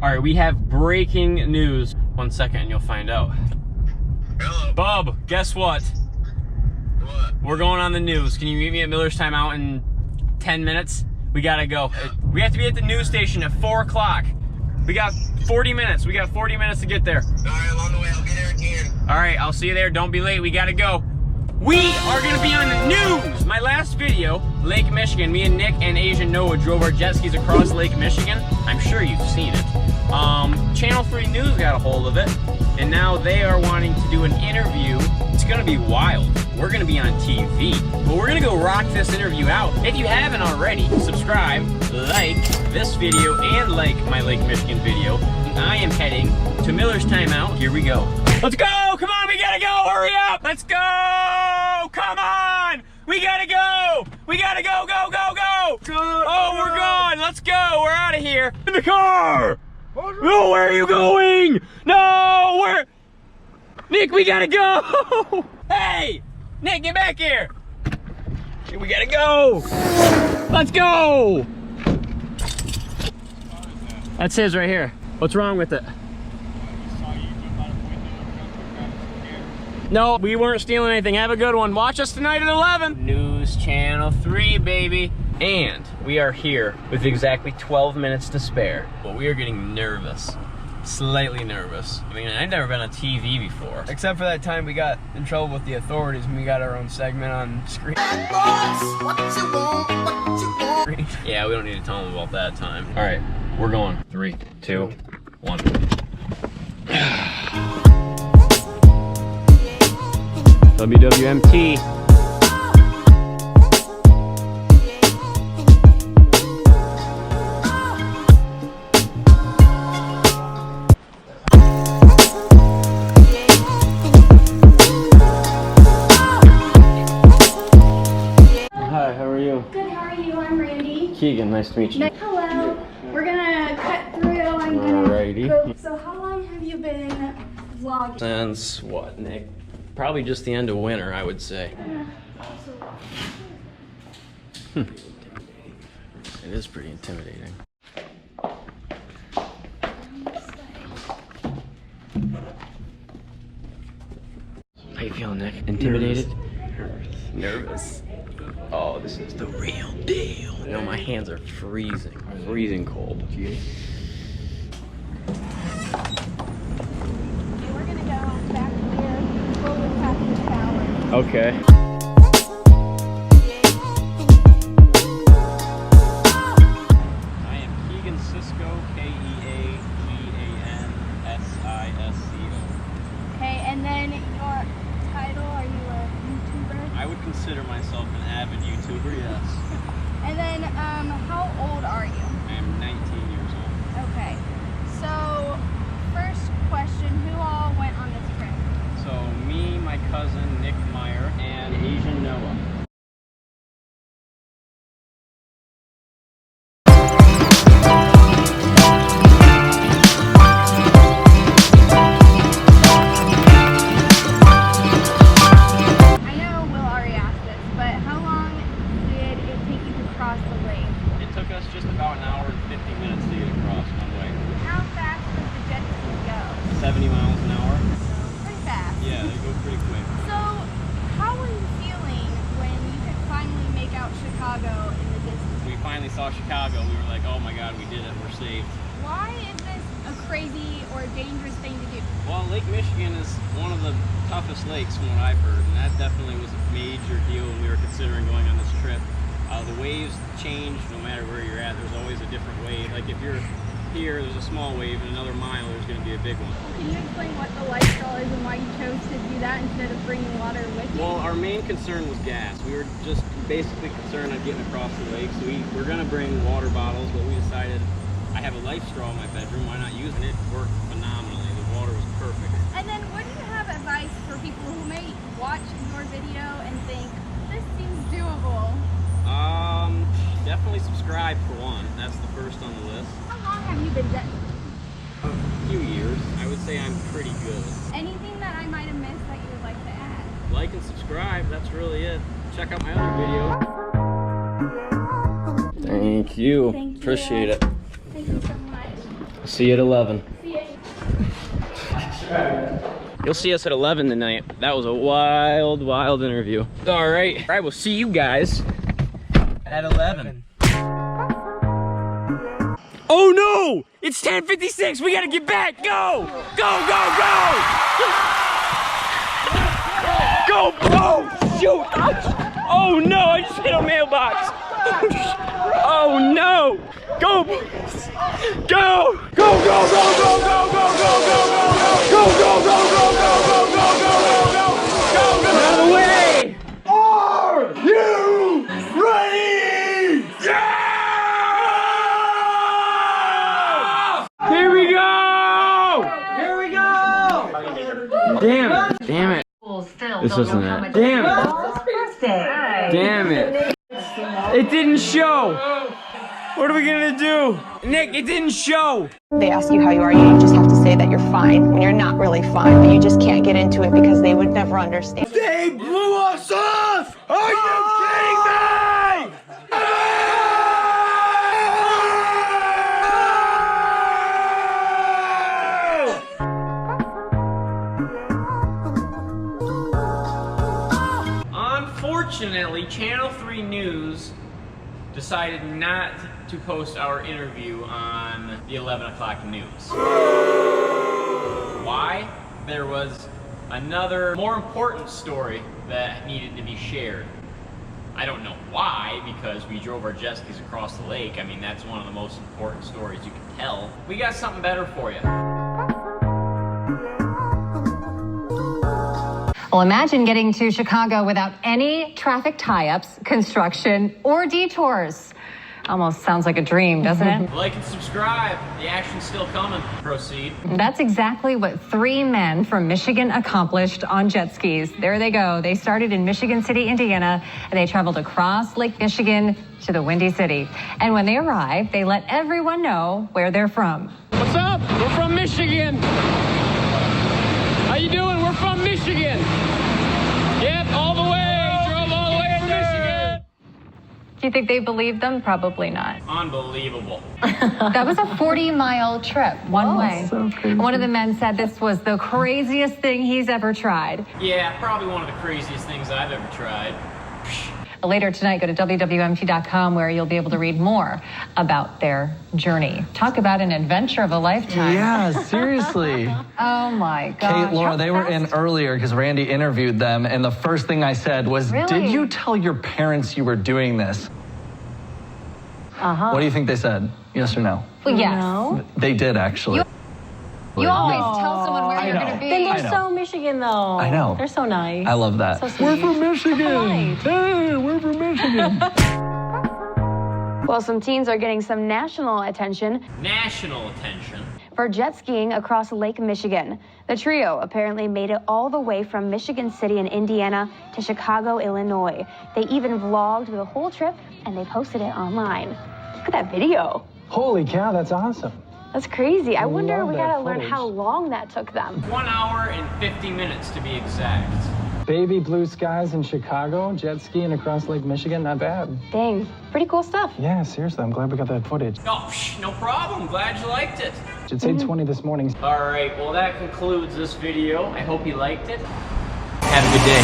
All right, we have breaking news. 1 second and you'll find out. Hello. Bub, guess what? What? We're going on the news. Can you meet me at Miller's Timeout in 10 minutes? We gotta go. We have to be at the news station at 4 o'clock. We got 40 minutes. We got 40 minutes to get there. All right, along the way. I'll get there at 10. All right, I'll see you there. Don't be late. We gotta go. We are gonna be on the news. My last video, Lake Michigan. Me and Nick and Asian Noah drove our jet skis across Lake Michigan. I'm sure you've seen it. Channel 3 News got a hold of it, and now they are wanting to do an interview. It's gonna be wild. We're gonna be on TV, but we're gonna go rock this interview out. If you haven't already, subscribe, like this video, and like my Lake Michigan video. I am heading to Miller's Timeout. Here we go. Let's go! Come on, we gotta go! Hurry up! Let's go! Come on! We gotta go! We gotta go, go, go, go! Oh, we're gone! Let's go! We're out of here! In the car! No, where are you going? No, where? Nick, we gotta go! Hey! Nick, get back here! We gotta go! Let's go! That's his right here. What's wrong with it? No, we weren't stealing anything. Have a good one. Watch us tonight at 11. News Channel 3, baby. And we are here with exactly 12 minutes to spare. But we are getting nervous. Slightly nervous. I mean, I've never been on TV before. Except for that time we got in trouble with the authorities and we got our own segment on screen. Yeah, we don't need to tell them about that time. All right, we're going. 3, 2, 1. WWMT. Hi, how are you? Good, how are you? I'm Randy. Keegan, nice to meet you. Hello. We're gonna cut through. I'm gonna Alrighty. go. So how long have you been vlogging? Since what, Nick? Probably just the end of winter, I would say. It is pretty intimidating. How you feeling, Nick? Intimidated? Nervous. Oh, this is the real deal. No, my hands are freezing. Freezing cold. Okay, we're gonna go back here. We'll look past the shower. Okay. I am Keegan Cisco, Keagan-Sisco. Okay, and then your title, are you a YouTuber? I would consider myself an avid YouTuber, yes. And then, how old are you? I am 19 years old. Okay, so first question, who all went on this trip? So me, my cousin Nick Meyer, and Asian Noah. Just about an hour and 50 minutes to get across one way. How fast does the jet ski go? 70 miles an hour. Pretty fast. Yeah, they go pretty quick. So, how were you feeling when you could finally make out Chicago in the distance? We finally saw Chicago. We were like, oh my God, we did it. We're saved. Why is this a crazy or dangerous thing to do? Well, Lake Michigan is one of the toughest lakes from what I've heard, and that definitely was a major deal when we were considering going on this trip. The waves change no matter where you're at. There's always a different wave. Like if you're here, there's a small wave, and another mile, there's going to be a big one. Can you explain what the Lifestraw is and why you chose to do that instead of bringing water with you? Well, our main concern was gas. We were just basically concerned on getting across the lake, so we're going to bring water bottles, but we decided I have a Lifestraw in my bedroom. Why not using it? It worked phenomenally. The water was perfect. And then what do you have advice for people who may watch your video and think, this seems doable? Definitely subscribe for one. That's the first on the list. How long have you been jet skiing? A few years. I would say I'm pretty good. Anything that I might have missed that you would like to add? Like and subscribe. That's really it. Check out my other video. Thank you. Thank you. Appreciate it. Thank you so much. See you at 11. See ya. You'll see us at 11 tonight. That was a wild, wild interview. All right, we'll see you guys at 11. Oh no! It's 10:56. We gotta get back. Go! Go! Go! Go! Go! Oh shoot! Oh no! I just hit a mailbox. Oh no! Go! Go! Go! Go! Go! Go! Go! Go! Go! Go! Go! Go! Go! Go! Go! Go! Out of the way! Are you ready? Yeah! Here we go! Here we go! Damn it! Damn it! This wasn't it. Damn it! Damn it! It didn't show! What are we gonna do? Nick, it didn't show! They ask you how you are, you just have to say that you're fine when you're not really fine, but you just can't get into it because they would never understand. They blew us off! Are you kidding me? Unfortunately, Channel 3 News decided not to post our interview on the 11 o'clock news. Why? There was another more important story that needed to be shared. I don't know why, because we drove our jet skis across the lake. I mean, that's one of the most important stories you can tell. We got something better for you. Well, imagine getting to Chicago without any traffic tie-ups, construction, or detours. Almost sounds like a dream, doesn't it? Like and subscribe. The action's still coming. Proceed. That's exactly what 3 men from Michigan accomplished on jet skis. There they go. They started in Michigan City, Indiana, and they traveled across Lake Michigan to the Windy City. And when they arrived, they let everyone know where they're from. What's up? We're from Michigan. How you doing? We're from Michigan. Yep, all the way. Drove all the way from Michigan. Do you think they believed them? Probably not. Unbelievable. That was a 40-mile trip, one way. So crazy. One of the men said this was the craziest thing he's ever tried. Yeah, probably one of the craziest things I've ever tried. Later tonight, go to WWMT.com where you'll be able to read more about their journey. Talk about an adventure of a lifetime. Yeah, seriously. Oh my gosh. Kate, Laura, How they were in fast- earlier because Randy interviewed them, and the first thing I said was, Really? did you tell your parents you were doing this? Uh-huh. What do you think they said? Yes or no? Well, yes. They did, actually. You always tell someone where I you're know. going to be. Then I they're know. so Michigan, though. I know. They're so nice. I love that. So sweet. We're from Michigan. Right. Hey, we're from Michigan. Well, some teens are getting some national attention National attention. for jet skiing across Lake Michigan. The trio apparently made it all the way from Michigan City in Indiana to Chicago, Illinois. They even vlogged the whole trip and they posted it online. Look at that video. Holy cow, that's awesome. That's crazy. I wonder, love we that gotta learn footage. how long that took them. 1 hour and 50 minutes to be exact. Baby blue skies in Chicago, jet skiing across Lake Michigan, not bad. Dang, pretty cool stuff. Yeah, seriously, I'm glad we got that footage. Oh, no problem. Glad you liked it. It's 8:20 this morning. All right, well, that concludes this video. I hope you liked it. Have a good day.